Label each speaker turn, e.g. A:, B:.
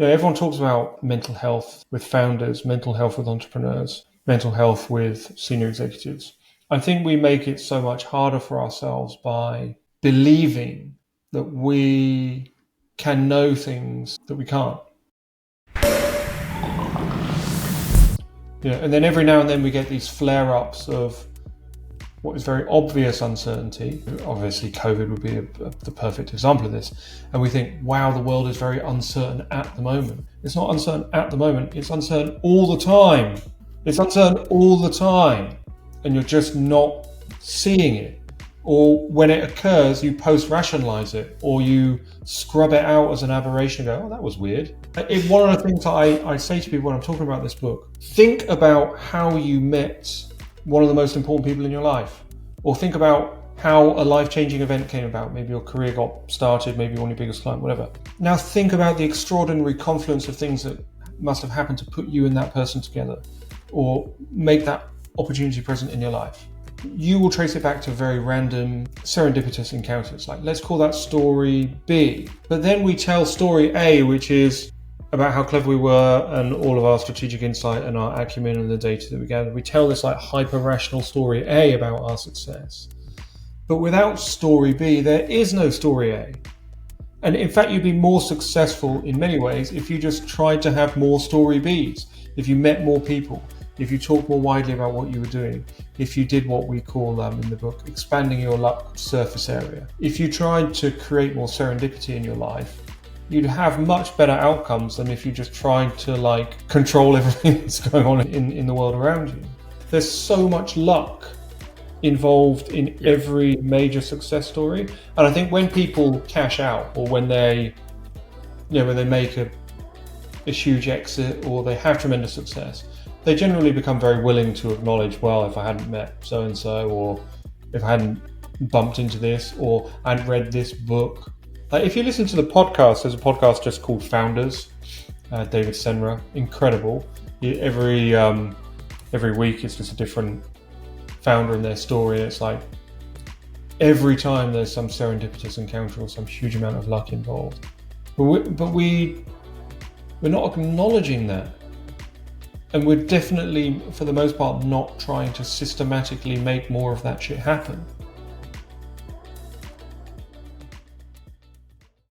A: everyone talks about mental health with founders, mental health with entrepreneurs, mental health with senior executives. I think we make it so much harder for ourselves by believing that we can know things that we can't. And then every now and then we get these flare-ups of what is very obvious uncertainty. Obviously, COVID would be the perfect example of this. And we think, wow, the world is very uncertain at the moment. It's not uncertain at the moment, it's uncertain all the time. It's uncertain all the time. And you're just not seeing it. Or when it occurs, you post-rationalize it, or you scrub it out as an aberration and go, oh, that was weird. One of the things I say to people when I'm talking about this book, think about how you met one of the most important people in your life, or think about how a life-changing event came about. Maybe your career got started, maybe you're one of your biggest clients, whatever. Now think about the extraordinary confluence of things that must have happened to put you and that person together, or make that opportunity present in your life. You will trace it back to very random, serendipitous encounters. Like, let's call that story B. But then we tell story A, which is about how clever we were and all of our strategic insight and our acumen and the data that we gathered. We tell this like hyper-rational story A about our success. But without story B, there is no story A. And in fact, you'd be more successful in many ways if you just tried to have more story Bs, if you met more people, if you talk more widely about what you were doing, if you did what we call in the book, expanding your luck surface area. If you tried to create more serendipity in your life, you'd have much better outcomes than if you just tried to control everything that's going on in the world around you. There's so much luck involved in every major success story. And I think when people cash out, or when they make a huge exit, or they have tremendous success, they generally become very willing to acknowledge, well, if I hadn't met so-and-so, or if I hadn't bumped into this, or I'd read this book. If you listen to the podcast, there's a podcast just called Founders, David Senra, incredible. Every week it's just a different founder and their story. It's like every time there's some serendipitous encounter or some huge amount of luck involved. But we're not acknowledging that. And we're definitely, for the most part, not trying to systematically make more of that shit happen.